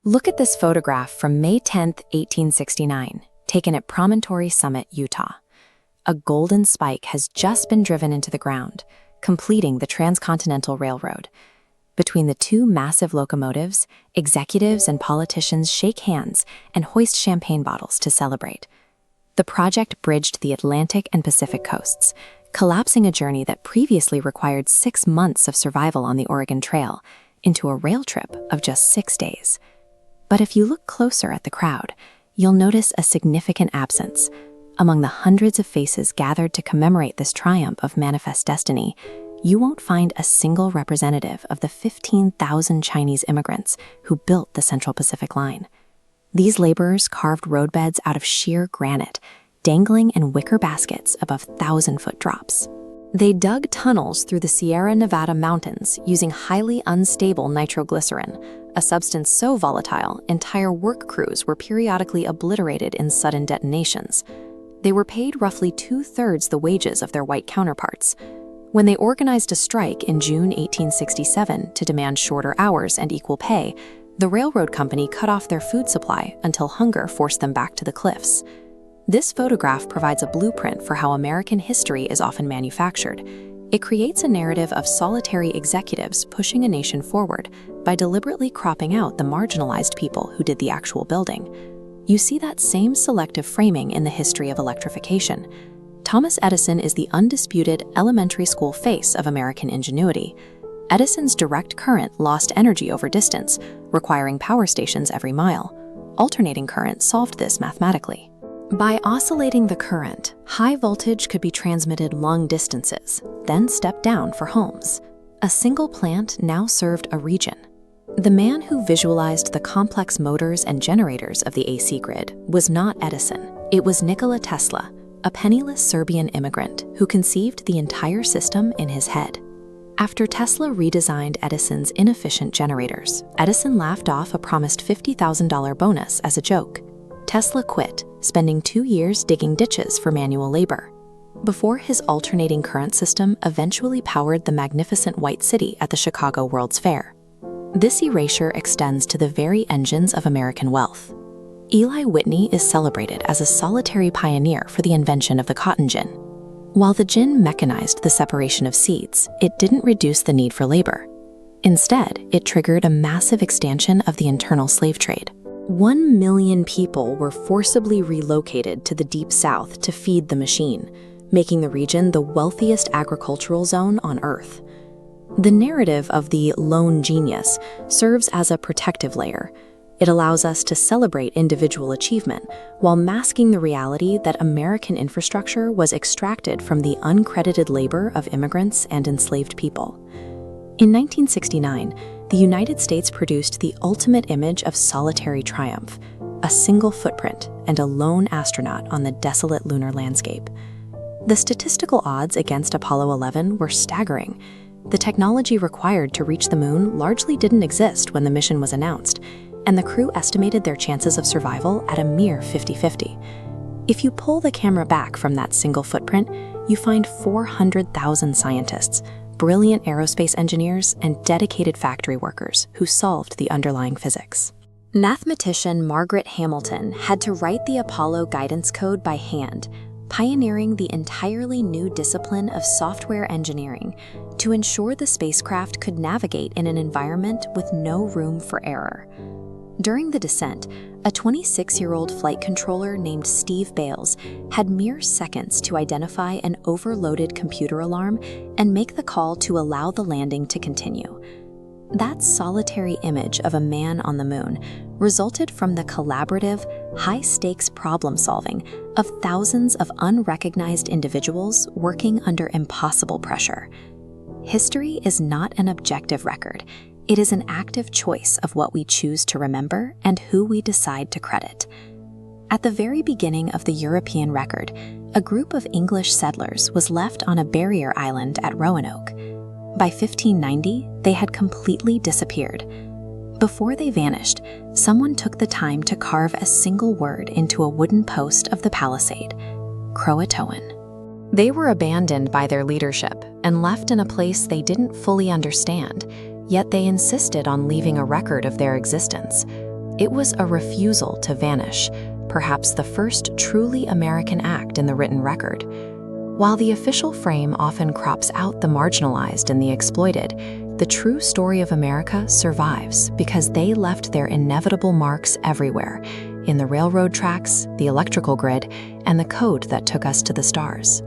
Look at this photograph from May 10, 1869, taken at Promontory Summit, Utah. A golden spike has just been driven into the ground, completing the Transcontinental Railroad. Between the two massive locomotives, executives and politicians shake hands and hoist champagne bottles to celebrate. The project bridged the Atlantic and Pacific coasts, collapsing a journey that previously required 6 months of survival on the Oregon Trail into a rail trip of just 6 days. But if you look closer at the crowd, you'll notice a significant absence. Among the hundreds of faces gathered to commemorate this triumph of manifest destiny, you won't find a single representative of the 15,000 Chinese immigrants who built the Central Pacific Line. These laborers carved roadbeds out of sheer granite, dangling in wicker baskets above 1,000-foot drops. They dug tunnels through the Sierra Nevada mountains using highly unstable nitroglycerin, a substance so volatile entire work crews were periodically obliterated in sudden detonations. They were paid roughly 2/3 the wages of their white counterparts. When they organized a strike in June 1867 to demand shorter hours and equal pay, the railroad company cut off their food supply until hunger forced them back to the cliffs. This photograph provides a blueprint for how American history is often manufactured. It creates a narrative of solitary executives pushing a nation forward by deliberately cropping out the marginalized people who did the actual building. You see that same selective framing in the history of electrification. Thomas Edison is the undisputed elementary school face of American ingenuity. Edison's direct current lost energy over distance, requiring power stations every mile. Alternating current solved this mathematically. By oscillating the current, high voltage could be transmitted long distances, then stepped down for homes. A single plant now served a region. The man who visualized the complex motors and generators of the AC grid was not Edison. It was Nikola Tesla, a penniless Serbian immigrant who conceived the entire system in his head. After Tesla redesigned Edison's inefficient generators, Edison laughed off a promised $50,000 bonus as a joke. Tesla quit, spending 2 years digging ditches for manual labor, before his alternating current system eventually powered the magnificent White City at the Chicago World's Fair. This erasure extends to the very engines of American wealth. Eli Whitney is celebrated as a solitary pioneer for the invention of the cotton gin. While the gin mechanized the separation of seeds, it didn't reduce the need for labor. Instead, it triggered a massive expansion of the internal slave trade. 1 million people were forcibly relocated to the Deep South to feed the machine, making the region the wealthiest agricultural zone on Earth. The narrative of the lone genius serves as a protective layer. It allows us to celebrate individual achievement while masking the reality that American infrastructure was extracted from the uncredited labor of immigrants and enslaved people. In 1969, the United States produced the ultimate image of solitary triumph, a single footprint and a lone astronaut on the desolate lunar landscape. The statistical odds against Apollo 11 were staggering. The technology required to reach the moon largely didn't exist when the mission was announced, and the crew estimated their chances of survival at a mere 50-50. If you pull the camera back from that single footprint, you find 400,000 scientists, brilliant aerospace engineers, and dedicated factory workers who solved the underlying physics. Mathematician Margaret Hamilton had to write the Apollo guidance code by hand, pioneering the entirely new discipline of software engineering to ensure the spacecraft could navigate in an environment with no room for error. During the descent, a 26-year-old flight controller named Steve Bales had mere seconds to identify an overloaded computer alarm and make the call to allow the landing to continue. That solitary image of a man on the moon resulted from the collaborative, high-stakes problem-solving of thousands of unrecognized individuals working under impossible pressure. History is not an objective record. It is an active choice of what we choose to remember and who we decide to credit. At the very beginning of the European record, a group of English settlers was left on a barrier island at Roanoke. By 1590, they had completely disappeared. Before they vanished, someone took the time to carve a single word into a wooden post of the palisade: Croatoan. They were abandoned by their leadership and left in a place they didn't fully understand, yet they insisted on leaving a record of their existence. It was a refusal to vanish, perhaps the first truly American act in the written record. While the official frame often crops out the marginalized and the exploited, the true story of America survives because they left their inevitable marks everywhere, in the railroad tracks, the electrical grid, and the code that took us to the stars.